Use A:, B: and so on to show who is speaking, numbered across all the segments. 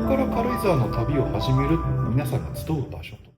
A: こから軽井沢の旅を始める皆さんが集う場所と。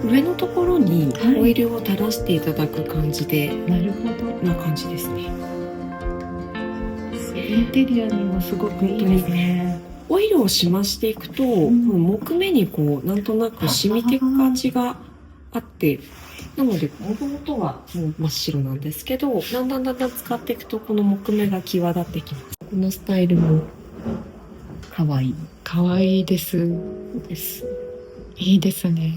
B: 上のところにオイルを垂らしていただく感じで、
C: なるほど。
B: な感じですね。
C: インテリアにもすごくいいですね。
B: オイルをしましていくと、木目にこうなんとなく染みていく感じがあって、なのでもともとはもう真っ白なんですけど、だんだん使っていくとこの木目が際立ってきます。このスタイルも可愛い。
C: 可愛いです。
B: です。
C: いいですね。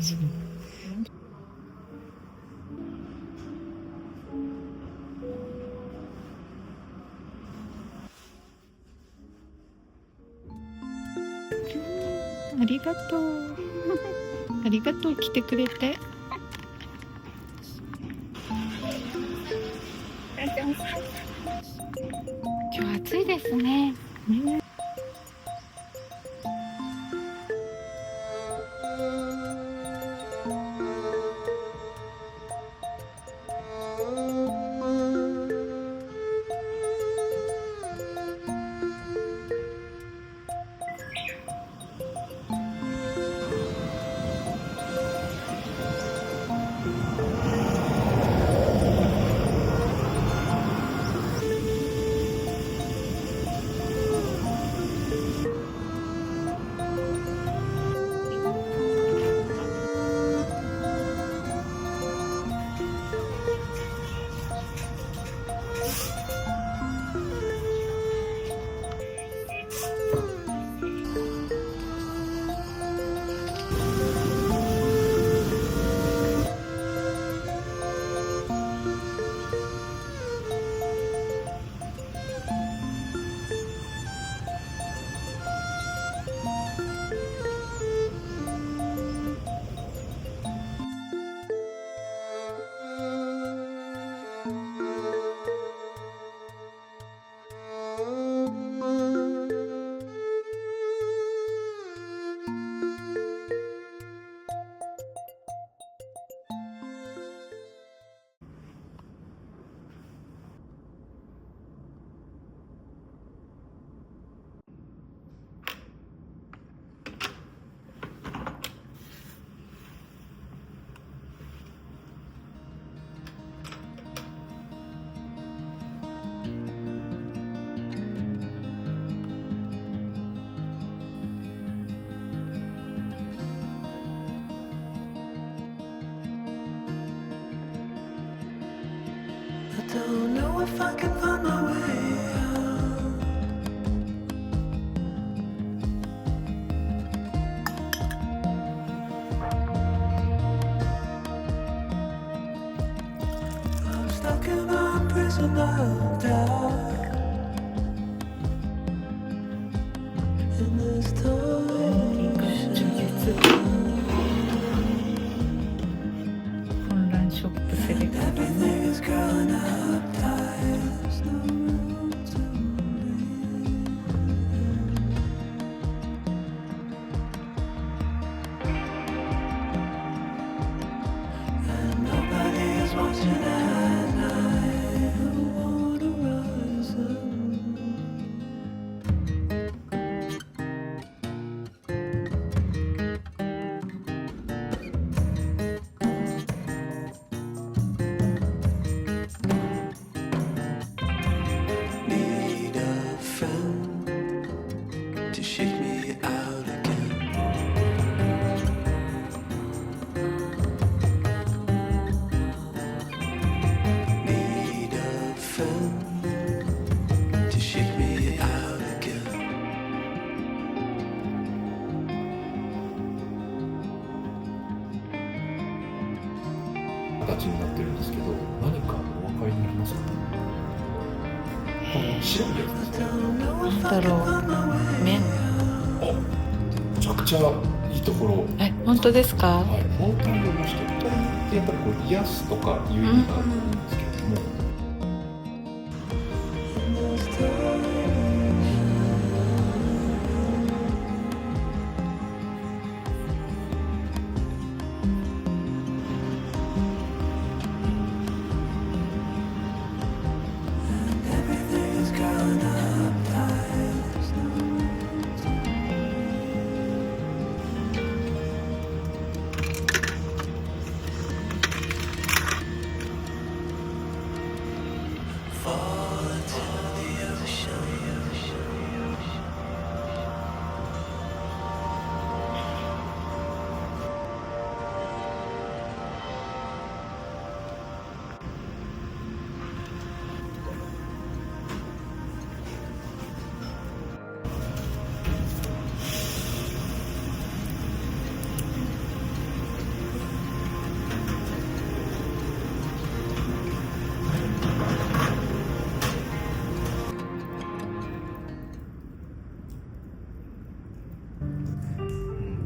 C: ありがとう。ありがとう、来てくれて。今日暑いですね。
D: don't know if I can find my way out. I'm stuck in a prison of doubt. In this torture.
C: 混乱ショップセレクト
D: Everything is growing up tight. There's no room to breathe. And nobody is watching at night. The water rises.
A: 形になってるんですけど、何かお分かりになりますか？この白いやつですね。
C: なんだろう、麺。
A: めちゃくちゃいいところ。
C: え、本当ですか？
A: はい、包帯をもしてるとってやっぱりこう癒すとかいう意味があるんですけれども、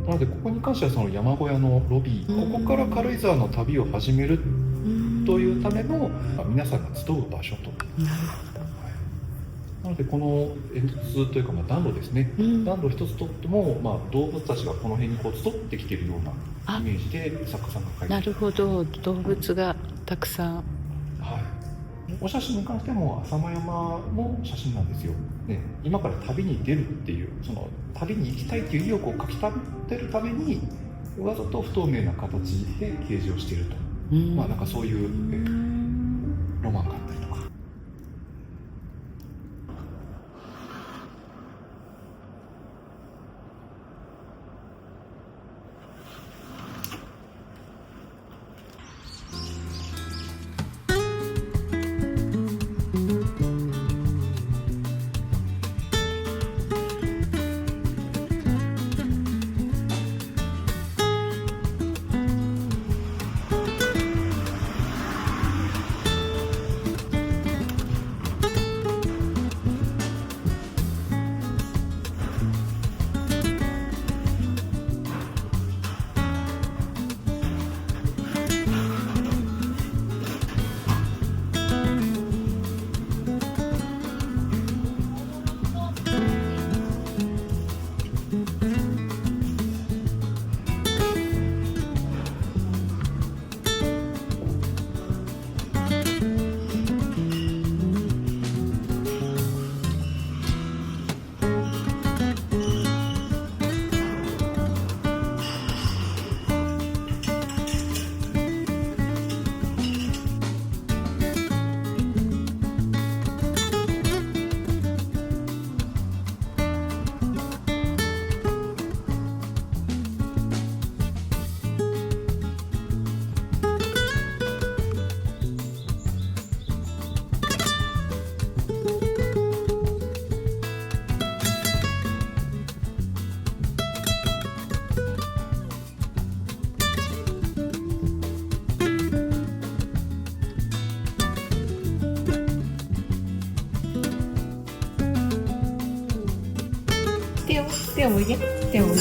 A: なのでここに関してはその山小屋のロビー、ここから軽井沢の旅を始めるというための皆さんが集う場所と。なのでこの煙突というか暖炉ですね、暖炉一つとっても、動物たちがこの辺にこう集ってきているようなイメージで作家さんが描いている。
C: なるほど、動物がたくさん。
A: はい、お写真に関しても浅間山の写真なんですよ、ね、今から旅に出るっていうその旅に行きたいっていう意欲をかきたてるためにわざと不透明な形で掲示をしていると、なんかそういうロマンがあったりとか。
B: 手をおいで。手をおいで。